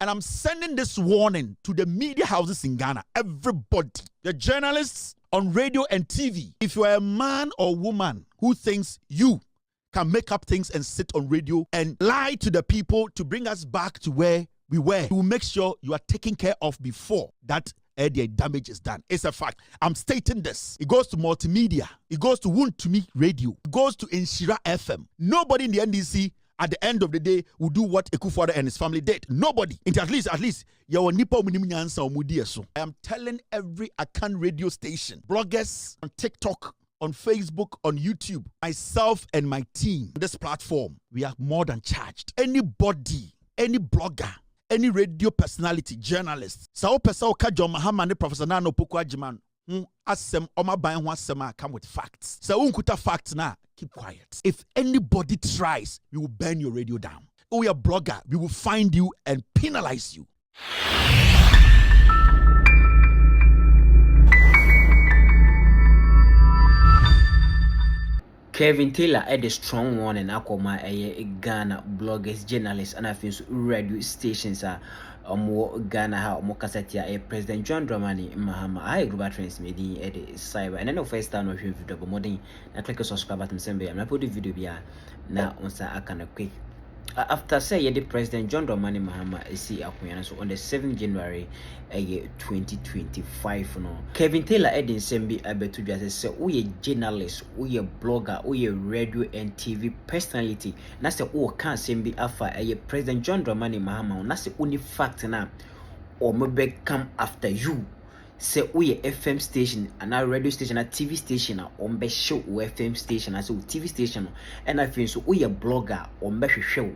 And I'm sending this warning to the media houses in Ghana. Everybody, the journalists on radio and TV. If you are a man or woman who thinks you can make up things and sit on radio and lie to the people to bring us back to where we were, you will make sure you are taken care of before that the damage is done. It's a fact. I'm stating this. It goes to multimedia. It goes to Wontumi Radio. It goes to Inshira FM. Nobody in the NDC at the end of the day will do what Ekufuor and his family did. Nobody. At least, I am telling every Akan radio station, bloggers on TikTok, on Facebook, on YouTube, myself and my team, this platform, we are more than charged. Anybody, any blogger, any radio personality, journalist, Sao Pesao Kajo Mahama ne Professor Nano Pokwa Jiman, asem Oma Bayan Wasema come with facts. So unkuta facts na, keep quiet. If anybody tries, we will burn your radio down. Oh, you're a blogger, we will find you and penalize you. Kevin Taylor had a strong warning akoma Ghana bloggers, journalists, and I think radio stations are more Ghana how more kasatia President John Dramani Mahama. I global transmitting at the cyber and then the first time of your video but more than I click a subscribe button sembe. I'm put the video here now on sa akana quick. After say the President John Dramani Mahama see Akuyana so on the 7th January 2025 no Kevin Taylor Edin Sembi abetu just say we a journalist, we a blogger, we a radio and TV personality na say o kan Sembi afa President John Dramani Mahama na say only fact na or maybe come after you. Say we a FM station and our radio station a TV station on be show FM station as a TV station and I feel so we a blogger on be show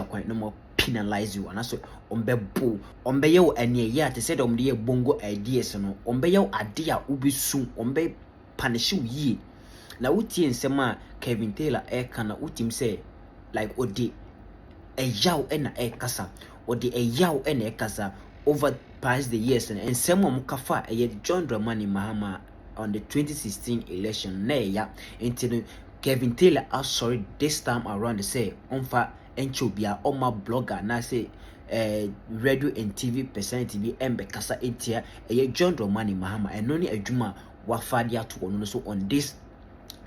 quite no more penalize you and also on be bull on be yo and yeah to said on the bongo ideas no on be yo idea ubi soon on be punish you ye na uti and sema Kevin Taylor kana utim say like odi a yaw and a kasa odi a yaw and a kasa over past the years and someone mukafa John Dramani Mahama on the 2016 election ya into Kevin Taylor sorry this time around to say onfa enchobia on my blogger na say radio and TV personality be embe kasa entia John Dramani Mahama and only a juma wafadia to on so on this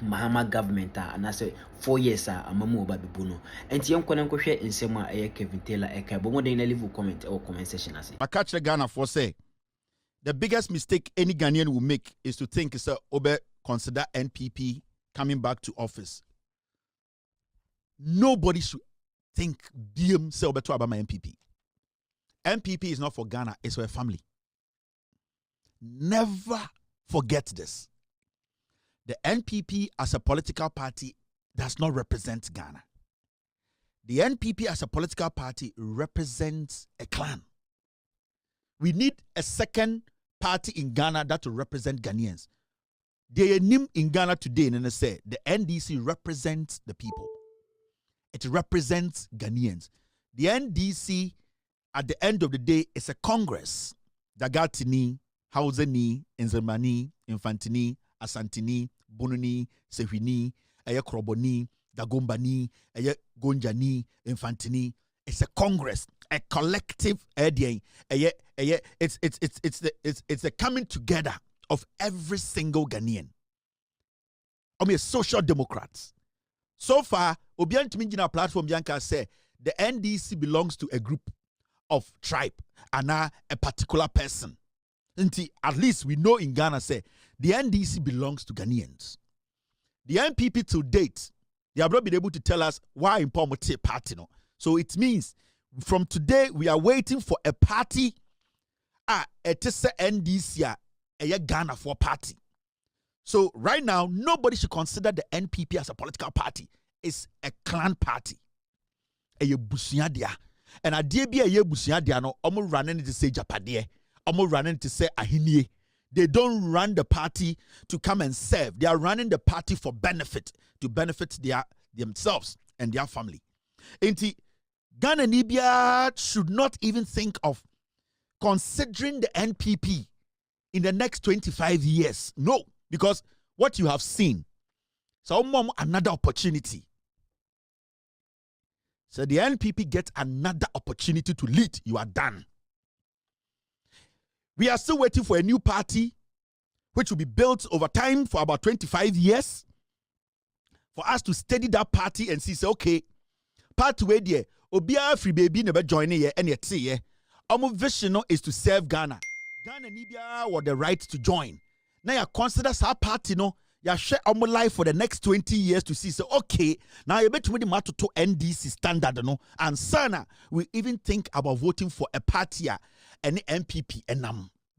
Mahama government and I say 4 years amamu babibuno enti yonkwana nkohwe nsema Kevin Taylor but more than leave comment or comment section as I catch the Ghana for say the biggest mistake any Ghanaian will make is to think obe consider NPP coming back to office. Nobody should think DM say obe to about my NPP. NPP is not for Ghana, it's for a family. Never forget this. The NPP as a political party does not represent Ghana. The NPP as a political party represents a clan. We need a second party in Ghana that will represent Ghanaians. The name in Ghana today, and they say the NDC represents the people. It represents Ghanaians. The NDC, at the end of the day, is a Congress. Dagatini, Hauseni, Nzemani, Infantini, Asantini, Bununi, Sehwini, Kroboni, Dagombani, Gonjani, Infantini. It's a Congress, a collective idea. It's the coming together of every single Ghanaian. I mean, social democrats. So far, Obian Timingina platform Bianca say the NDC belongs to a group of tribe and a particular person. At least we know in Ghana say the NDC belongs to Ghanaians. The NPP to date, they have not been able to tell us why in Pomote party. No? So it means from today we are waiting for a party. It is a NDC, a Ghana for party. So right now, nobody should consider the NPP as a political party. It's a clan party. A busiadia. And a dear be a busiadia no omo running to say Japade, omo running to say Ahinie. They don't run the party to come and serve. They are running the party for benefit, to benefit themselves and their family. Enti Ghana Nibia should not even think of considering the NPP in the next 25 years. No, because what you have seen, so another opportunity. So the NPP gets another opportunity to lead. You are done. We are still waiting for a new party, which will be built over time for about 25 years, for us to study that party and see, say, okay, party where there, Obia free baby never join here, and yet say, our vision is to serve Ghana. Ghana Nibia were the right to join. Now you consider our party, no, you share our life for the next 20 years to see, so okay, now you bet me the matter to NDC standard, no, and sana, we even think about voting for a party and the NPP and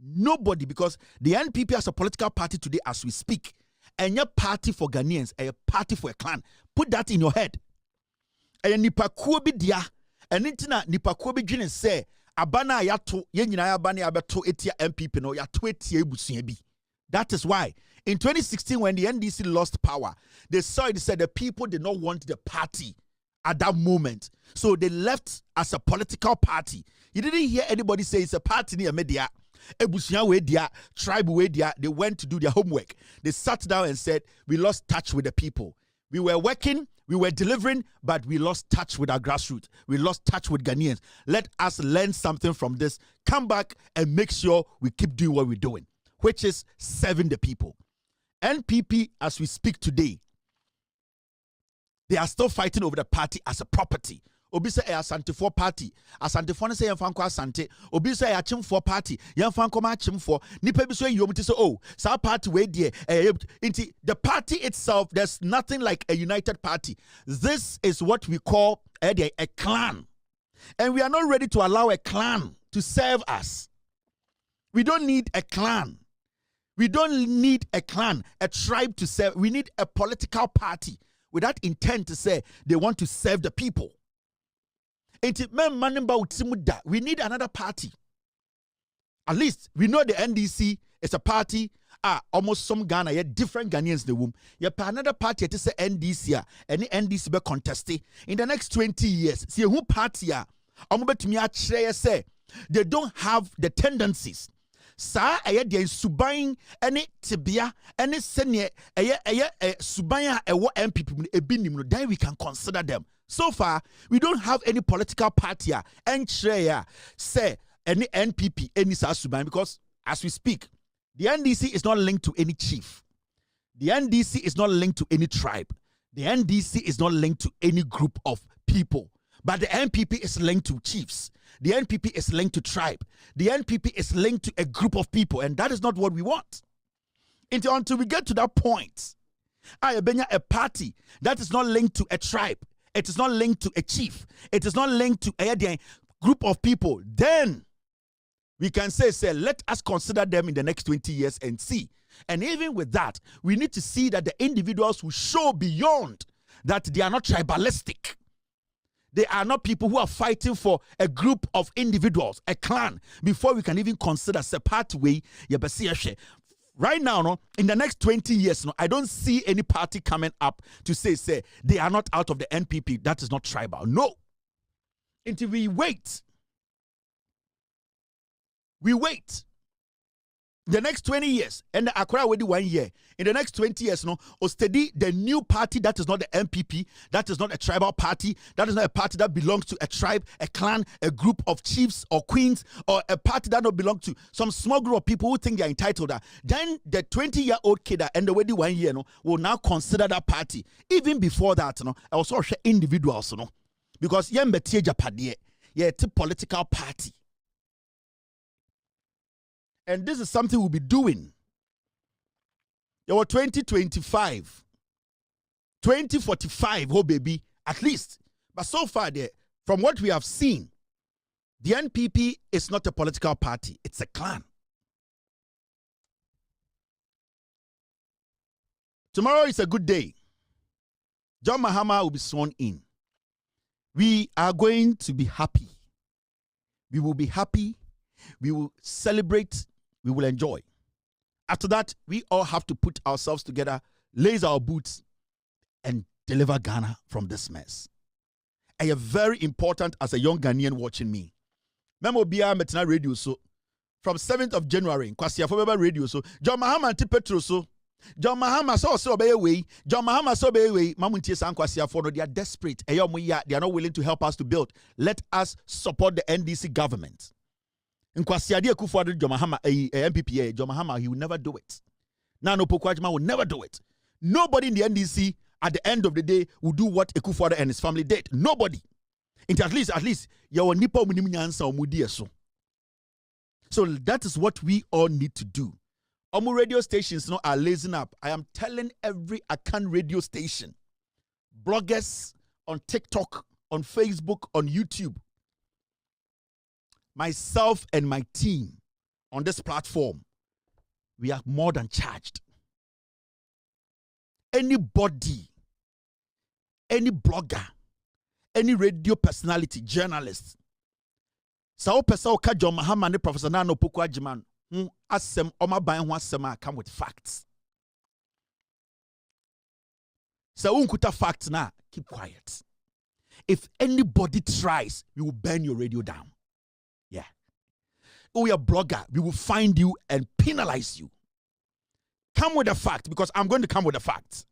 nobody, because the NPP as a political party today as we speak, and your party for Ghanaians, a party for a clan. Put that in your head. And nipa kuo bi dia, and intina nipa kuo bi dwene say, abana yato, ye nyina abana abeto etia MPP no yato etia ebusua bi. That is why in 2016 when the NDC lost power, they saw it, said the people did not want the party at that moment. So they left as a political party. You didn't hear anybody say it's a party near media. Ebusia we dia, tribe we dia, they went to do their homework. They sat down and said, we lost touch with the people. We were working, we were delivering, but we lost touch with our grassroots. We lost touch with Ghanaians. Let us learn something from this. Come back and make sure we keep doing what we're doing, which is serving the people. NPP, as we speak today, they are still fighting over the party as a property. Obi say Asante for party. Asante for say Yanfanko Asante. Obi say Achim for party. Yanfanko ma Achim for. Nipa bi so yom ti say oh, sa party we there. Inti the party itself, there's nothing like a united party. This is what we call a clan. And we are not ready to allow a clan to serve us. We don't need a clan. We don't need a clan, a tribe to serve. We need a political party with that intent to say they want to serve the people. We need another party. At least we know the NDC is a party. Almost some Ghana, yet different Ghanaians in the womb. Yet another party to say NDC, any NDC be contested in the next 20 years. See who party say they don't have the tendencies. Sa de subain any tibia any senior subaya ewo MPP ebinim, then we can consider them. So far, we don't have any political party and share say any NPP, any Suban, because as we speak, the NDC is not linked to any chief. The NDC is not linked to any tribe. The NDC is not linked to any group of people. But the NPP is linked to chiefs. The NPP is linked to tribe. The NPP is linked to a group of people, and that is not what we want. Until we get to that point, a party that is not linked to a tribe, it is not linked to a chief, it is not linked to a group of people, then we can say, let us consider them in the next 20 years and see. And even with that, we need to see that the individuals will show beyond that they are not tribalistic. They are not people who are fighting for a group of individuals, a clan, before we can even consider separate way. Right now, no, in the next 20 years, no, I don't see any party coming up to say they are not out of the NPP. That is not tribal. No. Until we wait. We wait. The next 20 years, and the Accra already 1 year. In the next 20 years, no, or study the new party that is not the NPP, that is not a tribal party, that is not a party that belongs to a tribe, a clan, a group of chiefs or queens, or a party that don't belong to some small group of people who think they are entitled. Then the 20-year-old kid and the already 1 year, no, will now consider that party. Even before that, no, I also share individuals, no, because yembetie Japadie, a political party. And this is something we'll be doing. There were 2025, 2045, oh baby, at least. But so far, from what we have seen, the NPP is not a political party, it's a clan. Tomorrow is a good day. John Mahama will be sworn in. We are going to be happy. We will be happy. We will celebrate. We will enjoy. After that, we all have to put ourselves together, lace our boots, and deliver Ghana from this mess. And very important as a young Ghanaian watching me. Memo Bia Metina Radio so from 7th of January, Kwasi Afobeba Radio so John Mahama Anti Petro so John Mahama so obey way. John Mahama so obey way. Mamuntie sankwasi for no, they are desperate. They are not willing to help us to build. Let us support the NDC government. Nkwasi ade Akufo-Addo John Mahama MPP John Mahama, he will never do it. Nana Opoku-Agyeman will never do it. Nobody in the NDC at the end of the day will do what Akufo-Addo and his family did. Nobody. At least your nipa munimnyansa omudi eso. So that is what we all need to do. Omu radio stations are lazing up. I am telling every Akan radio station, bloggers on TikTok, on Facebook, on YouTube, myself and my team on this platform, we are more than charged. Anybody, any blogger, any radio personality, journalist, Sao Pesa Oka John Mahama and Professor Nana Opoku-Agyeman, asem oma ban ho asem come with facts. So unkuta facts na, keep quiet. If anybody tries, we will burn your radio down. Yeah. Oh, you're a blogger, we will find you and penalize you. Come with a fact, because I'm going to come with a fact.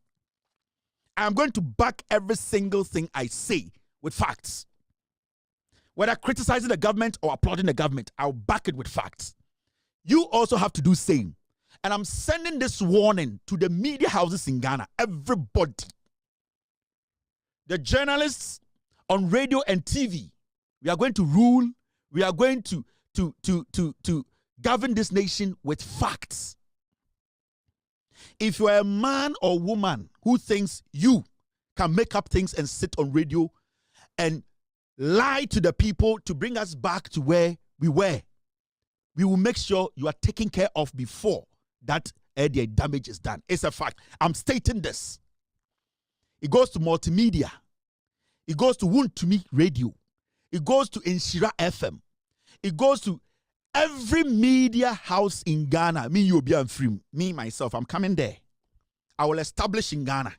I'm going to back every single thing I say with facts. Whether criticizing the government or applauding the government, I'll back it with facts. You also have to do same. And I'm sending this warning to the media houses in Ghana, everybody. The journalists on radio and TV, we are going to rule, we are going to govern this nation with facts. If you are a man or woman who thinks you can make up things and sit on radio and lie to the people to bring us back to where we were, we will make sure you are taken care of before that the damage is done. It's a fact. I'm stating this. It goes to multimedia. It goes to Wontumi Radio. It goes to Inshira FM. It goes to every media house in Ghana. Me, you'll be on free. Me, myself, I'm coming there. I will establish in Ghana.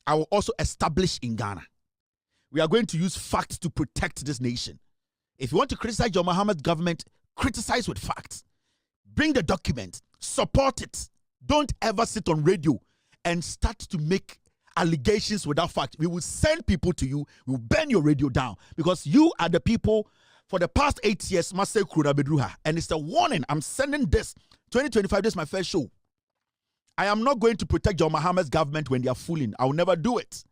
I will also establish in Ghana. We are going to use facts to protect this nation. If you want to criticize John Mahama's government, criticize with facts. Bring the document. Support it. Don't ever sit on radio and start to make allegations without facts. We will send people to you. We will burn your radio down because you are the people for the past 8 years. And it's a warning. I'm sending this. 2025, this is my first show. I am not going to protect John Mahama's government when they are fooling. I will never do it.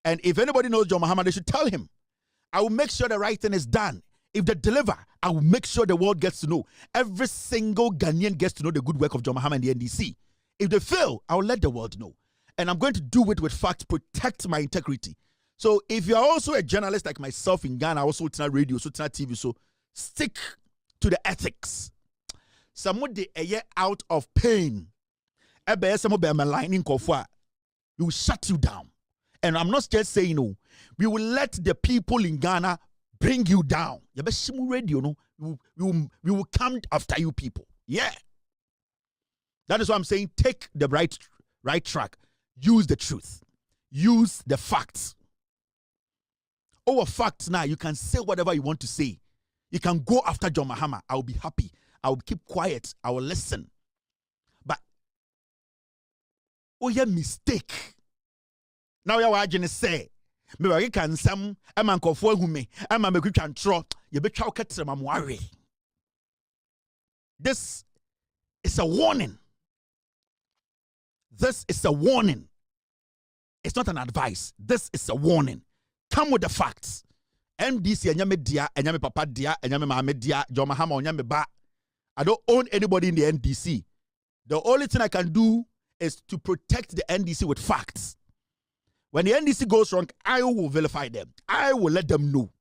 And if anybody knows John Mahama, they should tell him. I will make sure the right thing is done. If they deliver, I will make sure the world gets to know. Every single Ghanaian gets to know the good work of John Mahama and the NDC. If they fail, I will let the world know. And I'm going to do it with facts, protect my integrity. So if you are also a journalist like myself in Ghana, also to radio, so to TV, so stick to the ethics. Somebody a year out of pain. We will shut you down. And I'm not just saying no. We will let the people in Ghana bring you down. Radio, no? We will come after you people. Yeah. That is what I'm saying. Take the right track. Use the truth. Use the facts. Over facts now, you can say whatever you want to say. You can go after John Mahama. I will be happy. I will keep quiet. I will listen. But, oh yeah, mistake. Now you are going to say, me can some a man called for whom me a man can throw you be chow catch my worry. This is a warning. This is a warning. It's not an advice. This is a warning. Come with the facts. MDC and dia and papa dia and Mahama dia John Mahama and ba. I don't own anybody in the NDC. The only thing I can do is to protect the NDC with facts. When the NDC goes wrong, I will vilify them. I will let them know.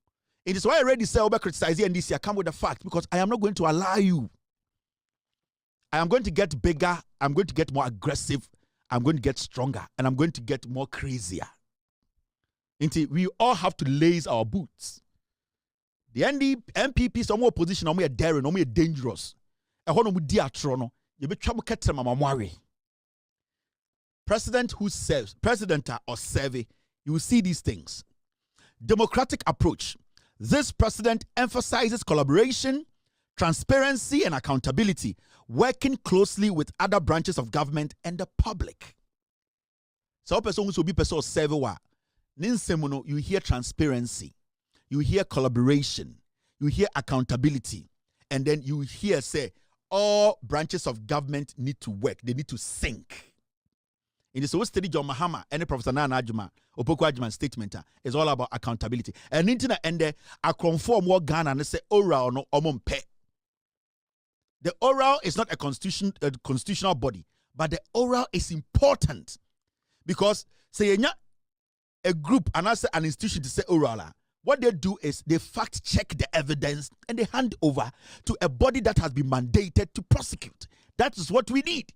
It is why I already said about criticizing NDC. I come with the fact because I am not going to allow you. I am going to get bigger. I'm going to get more aggressive. I'm going to get stronger. And I'm going to get more crazier. We all have to lace our boots. The MPP, some more opposition, some more daring, some more dangerous. President who serves, president or survey, you will see these things. Democratic approach. This president emphasizes collaboration, transparency and accountability, working closely with other branches of government and the public. So person who be person serve wa. You hear transparency, you hear collaboration, you hear accountability, and then you hear say all branches of government need to work, they need to sync. In the so study John Mahama and Professor Nana Ajuma, Opoku Ajuma statement is all about accountability. And into and there I conform what Ghana and say oral no omompe. The oral is not a constitutional body, but the oral is important because say a group and I say an institution to say oral. What they do is they fact check the evidence and they hand over to a body that has been mandated to prosecute. That is what we need.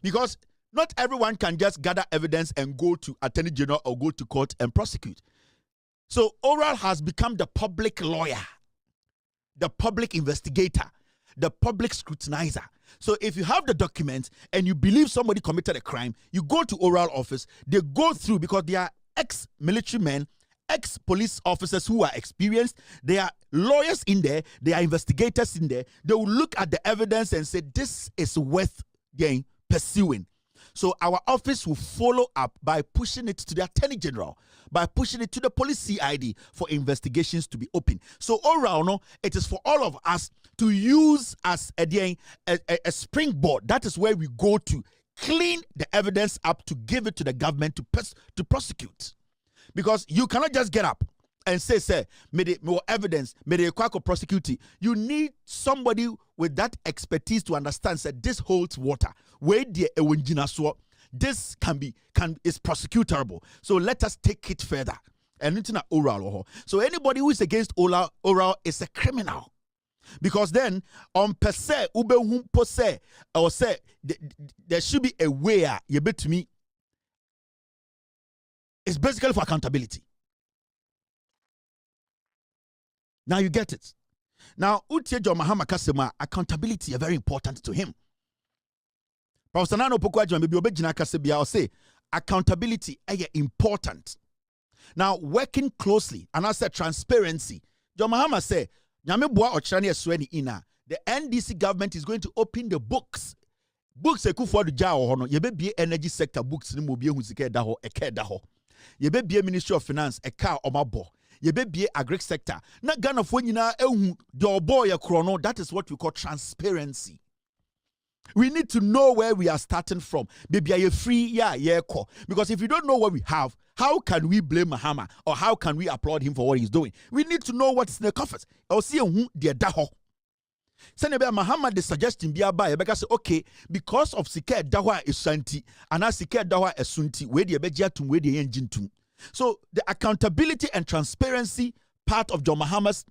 Because not everyone can just gather evidence and go to Attorney General or go to court and prosecute. So oral has become the public lawyer, the public investigator, the public scrutinizer. So if you have the document and you believe somebody committed a crime, you go to oral office, they go through because they are ex-military men, ex-police officers who are experienced, they are lawyers in there, they are investigators in there. They will look at the evidence and say, this is worth pursuing. So our office will follow up by pushing it to the Attorney General, by pushing it to the police CID for investigations to be open. So oral, no, it is for all of us to use as a springboard. That is where we go to clean the evidence up to give it to the government to prosecute. Because you cannot just get up and say, more evidence, prosecute. You need somebody with that expertise to understand that this holds water. Where this is prosecutable. So let us take it further. And it's not oral. So anybody who is against oral is a criminal. Because then on per se, or say there should be a way you bet to me. It's basically for accountability. Now you get it. Now, Utiejo Mahama Kasema, accountability is very important to him. Professor Nano Pokwajo maybe obejina kasebia or say accountability is important. Now, working closely, and I said transparency. John Mahama say, Nyame boa ochirani esweni ina. The NDC government is going to open the books. Books ekufu adu ja ho no. Yebe bie energy sector books ni mo bie hu sika da ho eke da ho. Yebe bie Ministry of Finance eka omabo. Yebe bie agric sector. Na Ghana fo nyina ehu de obo ye krono. That is what we call transparency. We need to know where we are starting from. Baby, are you free? Yeah, cool. Because if you don't know what we have, how can we blame Mahama or how can we applaud him for what he's doing? We need to know what's in the coffers. I'll see who the daho. Send Mahama the suggestion be by because say okay, because of Sike Dawa is Santi and as Sike Dawa is Sunti, where the Beja to where the engine to. So the accountability and transparency part of John Mahama's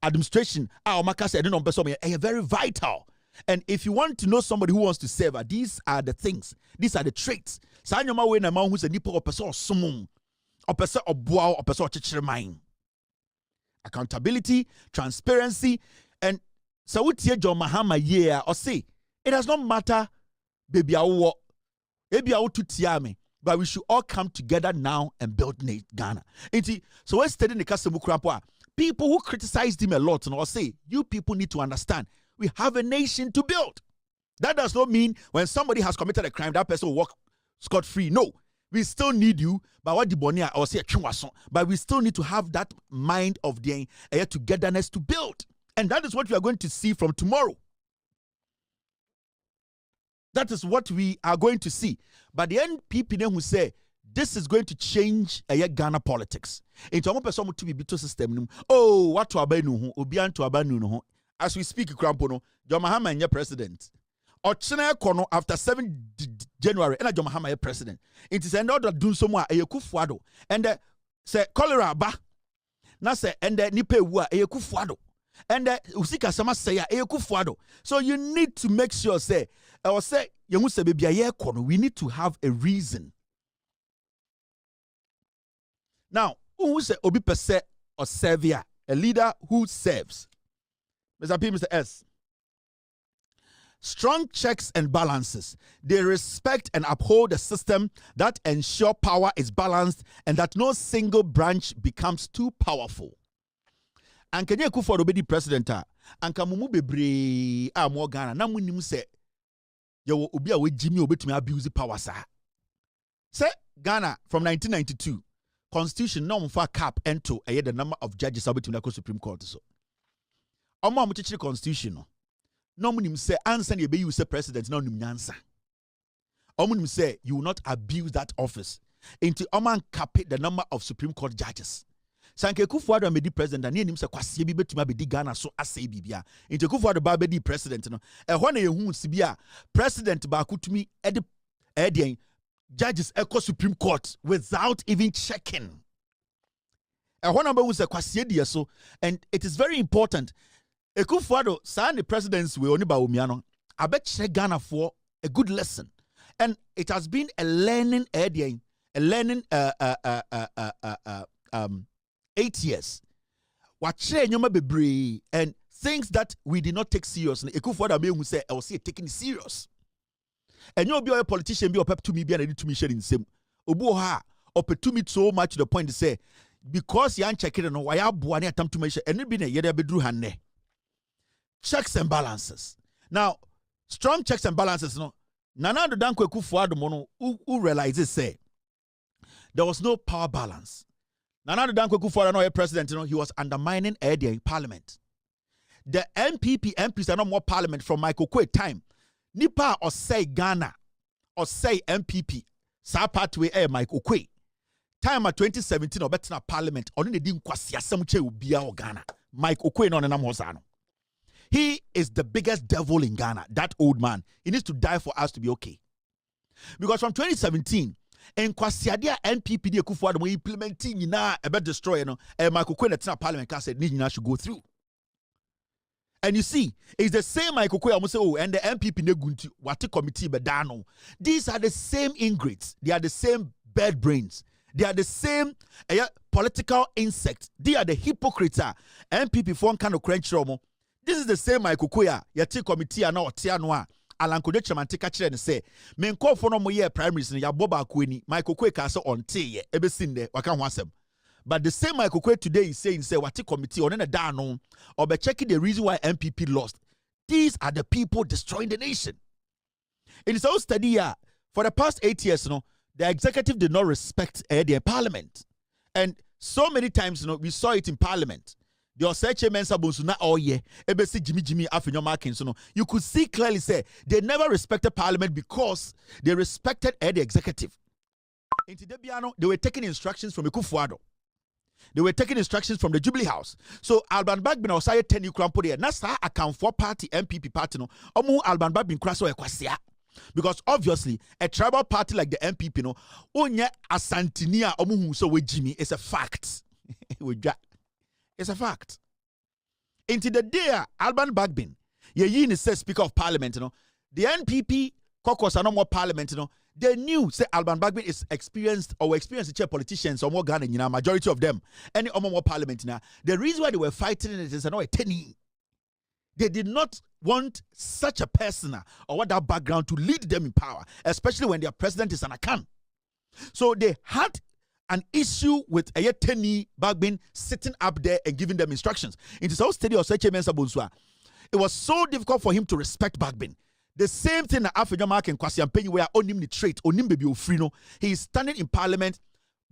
administration, our Makasa, I don't know, very vital. And if you want to know somebody who wants to serve, these are the things, these are the traits. Sanyama we na man who's a nipo or person or sumum, or person or boa or person or chichirmine. Accountability, transparency, and so what John Mahama yeah or say it does not matter, baby to tiame, but we should all come together now and build Ghana. So we're studying the customer people who criticized him a lot and all say, you people need to understand. We have a nation to build. That does not mean when somebody has committed a crime, that person will walk scot-free. No. We still need you, but what the bonia or say but we still need to have that mind of the togetherness to build. And that is what we are going to see from tomorrow. That is what we are going to see. But the NPP who say this is going to change Ghana politics. Into a person to be bito system. Oh, what to abanu obian to abanu. As we speak, Krampono, John Mahama is president. Ochina kono after 7 January, and John Mahama is president. It is another dun somewhere a kufuado. And say cholera ba. Na say and nipe wa a kufuado. And usika sama say a kufuado. So you need to make sure say or say you must say baby a kono. We need to have a reason. Now, who say obi pese or servia, a leader who serves. Mr. P, Mr. S. Strong checks and balances. They respect and uphold a system that ensure power is balanced and that no single branch becomes too powerful. anka nye Akufo-Addo obedi president a anka mumu bebre a mo Ghana na munim se ye obi a wejimi obetumi abuse power sa. Say Ghana from 1992 constitution no mfa cap ento the number of judges obetumi na Supreme Court so. Omo amuchichiri constitution no munim say answer ye be you say president no nim nyansa. Omunim say you will not abuse that office into oman cap the number of Supreme Court judges. Sanke Akufo-Addo be president and him say kwase bi betuma be di Ghana so asay bibia. Into Akufo-Addo ba be di president no. Ehwo na yehu sibia president ba kutumi edi judges echo Supreme Court without even checking. Ehwo na be hu say kwase di so, and it is very important. Akufo-Addo sign the presidency we oni ba omia no. Abekire Ghana for a good lesson. And it has been a learning 8 years. Wache nyoma bebre and things that we did not take seriously. Akufo-Addo me who say I was taking it serious. And you be a politician be opep to me be and to me sharing same. Obu ha opep to me so much to the point to say because you ain't checking no why abu ani attempt to measure and it be na yede bedru hanne. Checks and balances. Now, strong checks and balances no. Nana Addo Dankwa Akufo-Addo mono who realizes say there was no power balance. Nana Addo Dankwa Akufo-Addo no president, he was undermining the parliament. The MPs are no more parliament from Michael Kwe time. Nipa or say Ghana or say MPP. Sa pathway Michael Kwe. Time at 2017 or better parliament only the dim kwasi asemche ubia o Ghana. Michael Kwe no na mozano. He is the biggest devil in Ghana, that old man. He needs to die for us to be okay. Because from 2017, and Kwasiadia NPP de Akufo-Addo mo implementing na about destroy Michael Kwe na parliament said ni should go through. And you see, it's the same Michael Kwe almost say and the MPP ne gunti wate committee bedano. These are the same ingrates. They are the same bad brains. They are the same political insects. They are the hypocrites. MPP for one kind of crunch romo. This is the same Michael Kwe yati committee na otiano alankodo chamante ka kire ne say me nkofo no mo ye primaries ne ya boba akweni Michael Kwe ka say onte ye ebesin de waka ho asem. But the same Michael Kwe today is saying say wati committee on na da no or be checking the reason why MPP lost. These are the people destroying the nation. In its own study for the past 8 years the executive did not respect their parliament. And so many times we saw it in parliament. The Oseche Mensa Bonsuna all year, ebesi Jimmy Afinyo Markins. You could see clearly say they never respected parliament because they respected the executive. In Tidebiano, they were taking instructions from Akufo-Addo. They were taking instructions from the Jubilee House. So Alban Bagbin was saying 10 Krampo there. Nasa account for party MPP party no. Omu Alban Bagbin kraso ekwasia. Because obviously a tribal party like the MPP no, onye asantinia omu so we Jimmy is a fact. It's a fact. Into the day Alban Bagbin, ye says Speaker of Parliament, the NPP caucus are no more Parliament, they knew say Alban Bagbin is experienced chair politicians or more Ghana, majority of them, any more Parliament now. The reason why they were fighting it is a tenny. They did not want such a person or what that background to lead them in power, especially when their president is an Akan. So they had an issue with a Tenny Bagbin sitting up there and giving them instructions. In his own study of Seche Mensa Bonsua, it was so difficult for him to respect Bagbin. The same thing that African Mark and Kwasi Ampenyi where onim ni trait, onim baby ofrino. He is standing in parliament.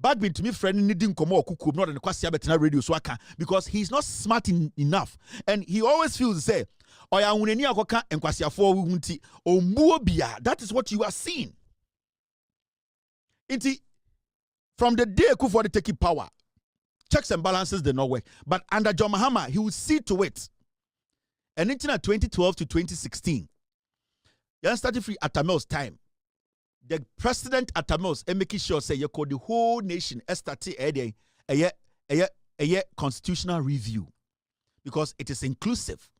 Bagbin to me friend needing komo okuku not in Kwasi Abetina radio so because he's not smart enough. And he always feels say, Oya uneni akoka and Kwasi afo wunti omuobia. That is what you are seeing. From the day Akufo-Addo taking power, checks and balances did not work. But under John Mahama, he would see to it. And in 2012 to 2016, you started free at Tamel's time. The president at Tamel's and making sure say you call the whole nation started a constitutional review because it is inclusive.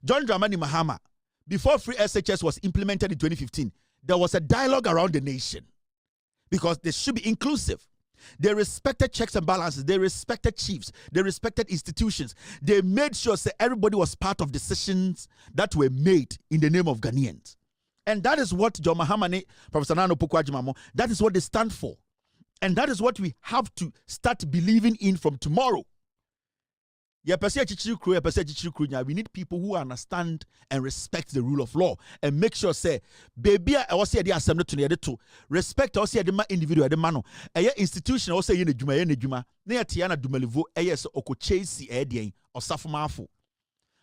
John Dramani Mahama, before free SHS was implemented in 2015, there was a dialogue around the nation because they should be inclusive. They respected checks and balances. They respected chiefs. They respected institutions. They made sure that everybody was part of decisions that were made in the name of Ghanaians. And that is what John Mahama, Professor Nano Pukwa-Ajimamo, that is what they stand for. And that is what we have to start believing in from tomorrow. We need people who understand and respect the rule of law and make sure say baby I was say the assembly to respect us say the individual the man a institution also ye nedwuma na tiana dumalivo yes okochesi edien osafomafo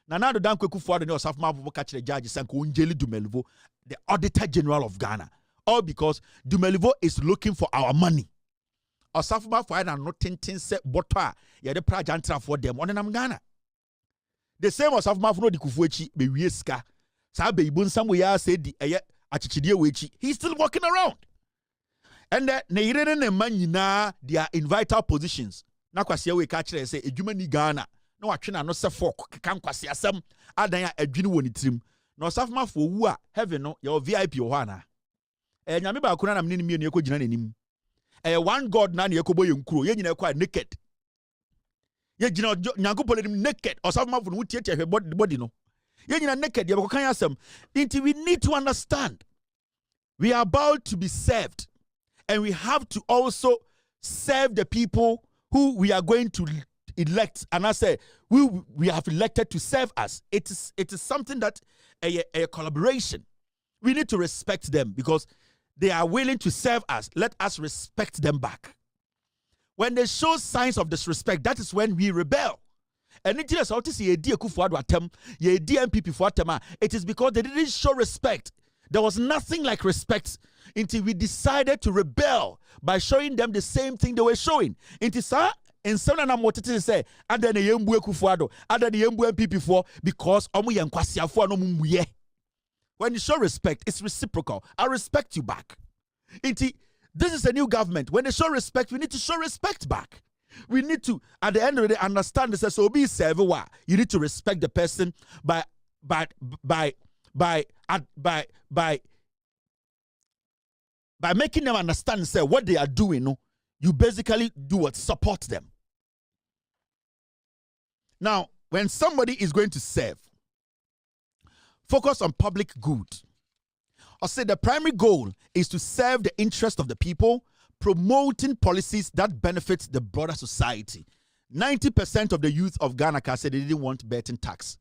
na do dan kwekufu ado ne osafomafo ka kire judge sanko onjeli dumalivo the auditor general of Ghana, all because dumalivo is looking for our money. Osafomafo I na no tintin se boto a ye de pra jantra for them on nam Ghana. The same Osafomafo no di kufuechi be wie sika sa be ibun sam we ya say di eye achichide wechi. He's still walking around. And then ne yire ne man nyina their in vital positions. Na kwase we ka kire say edwuma ni Ghana na watwe na no se fork kan kwase asem adan a adwini woni trim. Na Osafomafo wu a heaven no ye VIP o ho ana. Nyame ba kuna na mne mienu ekogina nanim. One God na ye kobo ye nkuro ye nyina ekwa naked. Ye gina nyankopole naked Osafomafo no tie tie body no. Ye nyina naked ye be kan asem. Until we need to understand we are about to be served and we have to also serve the people who we are going to elect, and I say we have elected to serve us. It is something that a collaboration. We need to respect them because they are willing to serve us. Let us respect them back. When they show signs of disrespect, that is when we rebel. And it is because they didn't show respect. There was nothing like respect until we decided to rebel by showing them the same thing they were showing. It is in some of them say, other than the Yembu Kufuado, other than the Yembu MPP for because when you show respect, it's reciprocal. I respect you back. This is a new government. When they show respect, we need to show respect back. We need to, at the end of the day, understand this. So be served. You need to respect the person by making them understand. Say what they are doing. No, you basically do what support them. Now, when somebody is going to serve, focus on public good. Or say the primary goal is to serve the interest of the people, promoting policies that benefit the broader society. 90% of the youth of Ghana said they didn't want betting tax.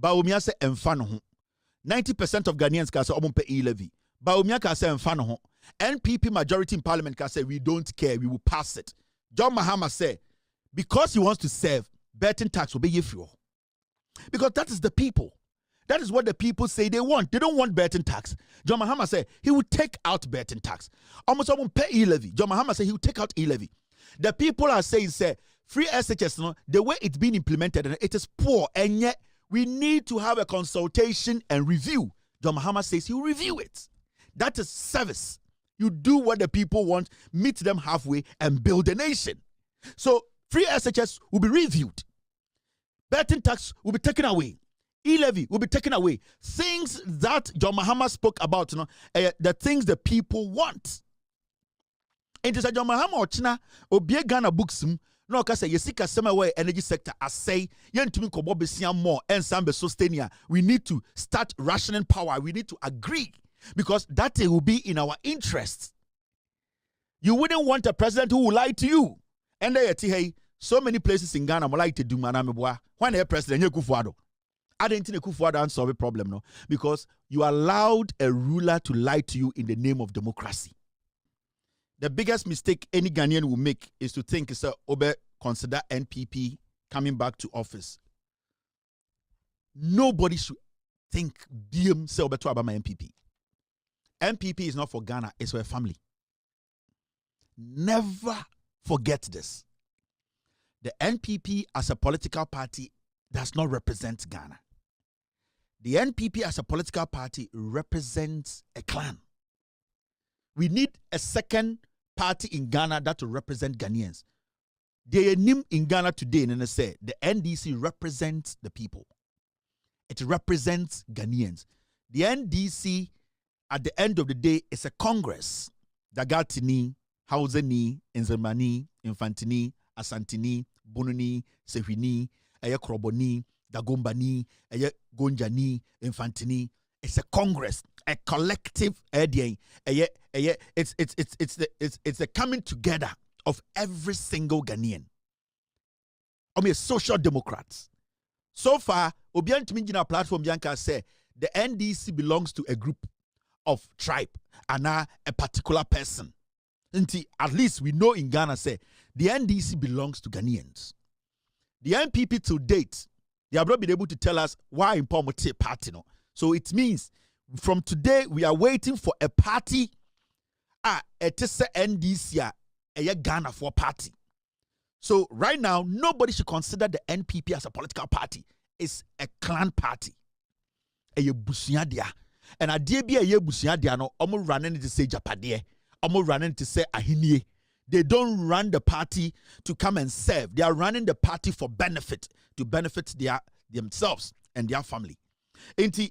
Baumia say enfano. 90% of Ghanaians can say pay e-levy. Baumia can say enfano. NPP majority in parliament can say we don't care, we will pass it. John Mahama said because he wants to serve, betting tax will be ifyo. Because that is the people. That is what the people say they want. They don't want betting tax. John Mahama said he would take out betting tax. Almost someone pay e-levy. John Mahama said he would take out e-levy. The people are saying, say, free SHS, no, the way it's been implemented, it is poor. And yet, we need to have a consultation and review. John Mahama says he will review it. That is service. You do what the people want, meet them halfway, and build a nation. So, free SHS will be reviewed. Betting tax will be taken away. E-levy will be taken away. Things that John Mahama spoke about, the things the people want. It is a John Mahama ochina obie Ghana books no ka say yesika sema energy sector asay yentumi ko bobesia more ensambe sustainia. We need to start rationing power. We need to agree because that will be in our interest. You wouldn't want a president who will lie to you. And hey, so many places in Ghana like to do manameboa. When a president Kufuado. I didn't think Kufuado and solve a problem, no, because you allowed a ruler to lie to you in the name of democracy. The biggest mistake any Ghanaian will make is to think, sir, Obe, consider NPP coming back to office. Nobody should think DM say Obe to Abama MPP. MPP is not for Ghana, it's for a family. Never forget this. The NPP as a political party does not represent Ghana. The NPP as a political party represents a clan. We need a second party in Ghana that will represent Ghanaians. The name in Ghana today, and I say the NDC represents the people. It represents Ghanaians. The NDC, at the end of the day, is a Congress. Dagatini, Hauseni, Nzemani, Infantini, Asantini, Bununi, Sehwini, Eye Kroboni, Dagombani, Eye Gonjani, Infantini. It's a Congress, a collective idea. It's the coming together of every single Ghanaian. I'm a social democrats. So far, Obian Timingina platform Bianca say the NDC belongs to a group of tribe and a particular person. At least we know in Ghana say the NDC belongs to Ghanaians. The NPP to date, they have not been able to tell us why in Pomote party. No. So it means from today we are waiting for a party. It is a NDC, a Ghana for party. So right now, nobody should consider the NPP as a political party. It's a clan party. A busiadia. And a dear be a busiadia no omo running to say Japadie, omo running to say Ahinie. They don't run the party to come and serve. They are running the party for benefit, to benefit themselves and their family. Enti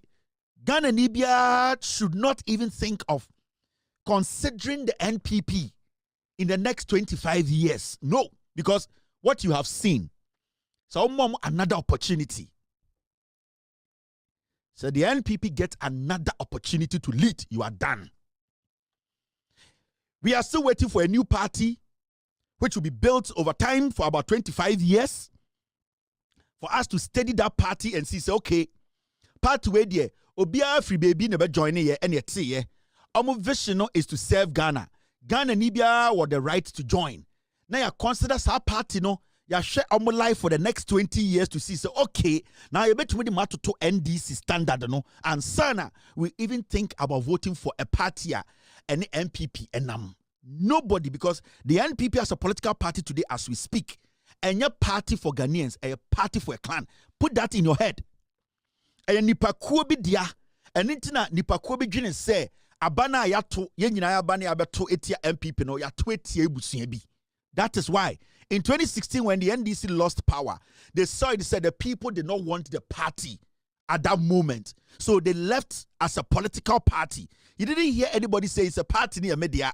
Ghana Nibia should not even think of considering the NPP in the next 25 years. No, because what you have seen, so another opportunity. So the NPP gets another opportunity to lead. You are done. We are still waiting for a new party, which will be built over time for about 25 years, for us to study that party and see, say, okay, party where there, Obia free baby never join here, and yet see, our vision is to serve Ghana. Ghana Nibia were the right to join. Now you consider our party, no, you share our life for the next 20 years to see, so okay, now you bet me the matter to NDC standard, no, and sana, we even think about voting for a party, and the NPP, and nobody, because the NPP as a political party today as we speak, and your party for Ghanaians, a party for a clan. Put that in your head. And nipa kuobi dia, and intina nipa kuobi dwene say, abana yato, yenyina abana abeto etia NPP no yato etia ebusuya bi. That is why in 2016 when the NDC lost power, they saw it, said the people did not want the party at that moment. So they left as a political party. You didn't hear anybody say it's a party near media.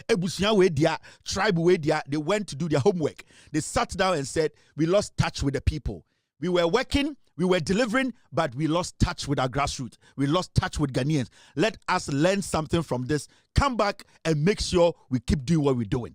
Ebusuya we dia, tribe we dia. They went to do their homework. They sat down and said, we lost touch with the people. We were working, we were delivering, but we lost touch with our grassroots. We lost touch with Ghanaians. Let us learn something from this. Come back and make sure we keep doing what we're doing.